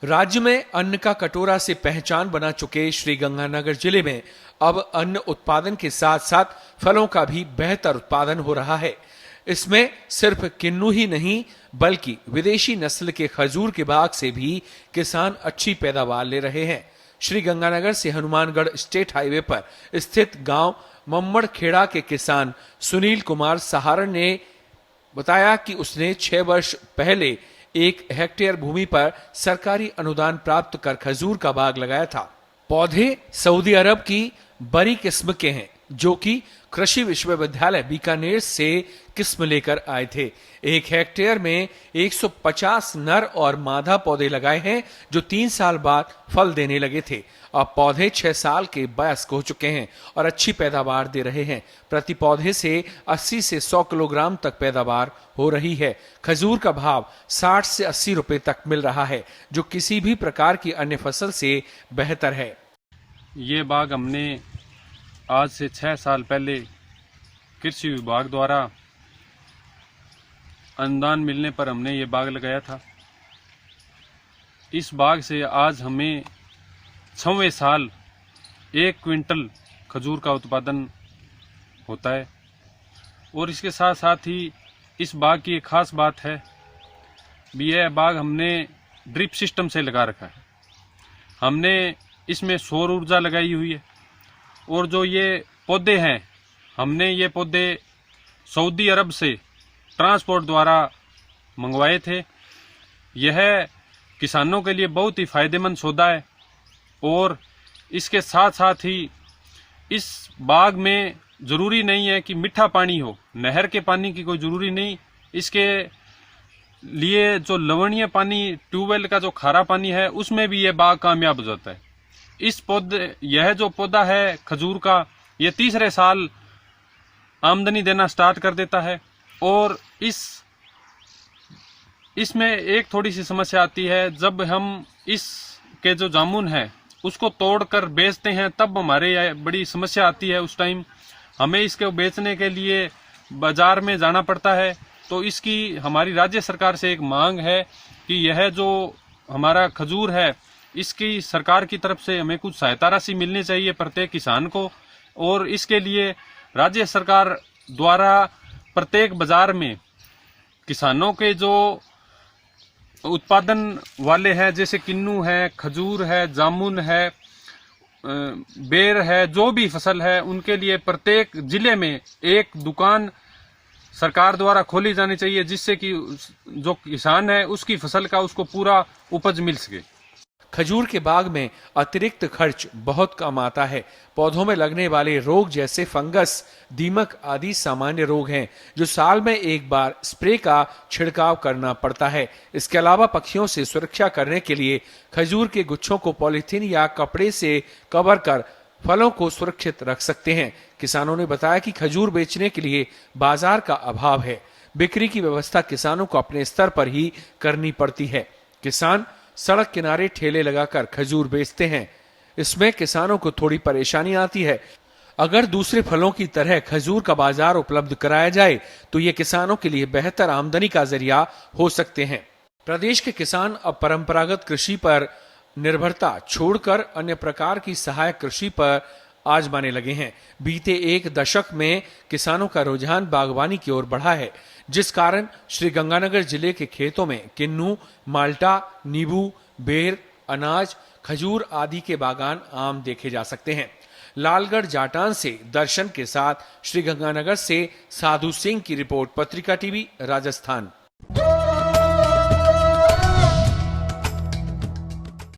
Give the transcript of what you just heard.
राज्य में अन्न का कटोरा से पहचान बना चुके श्रीगंगानगर जिले में अब अन्न उत्पादन के साथ साथ फलों का भी बेहतर उत्पादन हो रहा है। इसमें सिर्फ किन्नू ही नहीं बल्कि विदेशी नस्ल के खजूर के बाग से भी किसान अच्छी पैदावार ले रहे हैं। श्रीगंगानगर से हनुमानगढ़ स्टेट हाईवे पर स्थित गांव मम्मड़खेड़ा के किसान सुनील कुमार सहारण ने बताया कि उसने 6 वर्ष पहले 1 हेक्टेयर भूमि पर सरकारी अनुदान प्राप्त कर खजूर का बाग लगाया था। पौधे सऊदी अरब की बड़ी किस्म के हैं, जो कि कृषि विश्वविद्यालय बीकानेर से किस्म लेकर आए थे। 1 हेक्टेयर में 150 नर और मादा पौधे लगाए हैं, जो 3 साल बाद फल देने लगे थे। अब पौधे 6 साल के वयस्क हो चुके हैं और अच्छी पैदावार दे रहे हैं। प्रति पौधे से 80 से 100 किलोग्राम तक पैदावार हो रही है। खजूर का भाव 60 से 80 रुपए तक मिल रहा है, जो किसी भी प्रकार की अन्य फसल से बेहतर है। ये बाग हमने आज से 6 साल पहले कृषि विभाग द्वारा अनुदान मिलने पर हमने ये बाग लगाया था। इस बाग से आज हमें 6वें साल 1 क्विंटल खजूर का उत्पादन होता है। और इसके साथ साथ ही इस बाग की एक खास बात है, यह बाग हमने ड्रिप सिस्टम से लगा रखा है। हमने इसमें सौर ऊर्जा लगाई हुई है। और जो ये पौधे हैं, हमने ये पौधे सऊदी अरब से ट्रांसपोर्ट द्वारा मंगवाए थे। यह किसानों के लिए बहुत ही फायदेमंद सौदा है। और इसके साथ साथ ही इस बाग में ज़रूरी नहीं है कि मीठा पानी हो, नहर के पानी की कोई ज़रूरी नहीं। इसके लिए जो लवणीय पानी, ट्यूबवेल का जो खारा पानी है, उसमें भी यह बाग कामयाब हो जाता है। यह जो पौधा है खजूर का, यह 3रे साल आमदनी देना स्टार्ट कर देता है। और इसमें एक थोड़ी सी समस्या आती है, जब हम इसके जो जामुन है उसको तोड़कर बेचते हैं, तब हमारे बड़ी समस्या आती है। उस टाइम हमें इसको बेचने के लिए बाजार में जाना पड़ता है। तो इसकी हमारी राज्य सरकार से एक मांग है कि यह जो हमारा खजूर है, इसकी सरकार की तरफ से हमें कुछ सहायता राशि मिलनी चाहिए प्रत्येक किसान को। और इसके लिए राज्य सरकार द्वारा प्रत्येक बाजार में किसानों के जो उत्पादन वाले हैं, जैसे किन्नू है, खजूर है, जामुन है, बेर है, जो भी फसल है, उनके लिए प्रत्येक जिले में एक दुकान सरकार द्वारा खोली जानी चाहिए, जिससे कि जो किसान है उसकी फसल का उसको पूरा उपज मिल सके। खजूर के बाग में अतिरिक्त खर्च बहुत कम आता है। पौधों में लगने वाले रोग जैसे फंगस, दीमक आदि सामान्य रोग हैं, जो साल में एक बार स्प्रे का छिड़काव करना पड़ता है। इसके अलावा पक्षियों से सुरक्षा करने के लिए खजूर के गुच्छों को पॉलीथीन या कपड़े से कवर कर फलों को सुरक्षित रख सकते हैं। किसानों ने बताया कि खजूर बेचने के लिए बाजार का अभाव है। बिक्री की व्यवस्था किसानों को अपने स्तर पर ही करनी पड़ती है। किसान सड़क किनारे ठेले लगाकर खजूर बेचते हैं। इसमें किसानों को थोड़ी परेशानी आती है। अगर दूसरे फलों की तरह खजूर का बाजार उपलब्ध कराया जाए तो ये किसानों के लिए बेहतर आमदनी का जरिया हो सकते हैं। प्रदेश के किसान अब परंपरागत कृषि पर निर्भरता छोड़कर अन्य प्रकार की सहायक कृषि पर आजमाने लगे हैं। बीते 1 दशक में किसानों का रुझान बागवानी की ओर बढ़ा है, जिस कारण श्रीगंगानगर जिले के खेतों में किन्नू, माल्टा, नींबू, बेर, अनाज, खजूर आदि के बागान आम देखे जा सकते हैं। लालगढ़ जाटान से दर्शन के साथ श्रीगंगानगर से साधु सिंह की रिपोर्ट, पत्रिका टीवी, राजस्थान।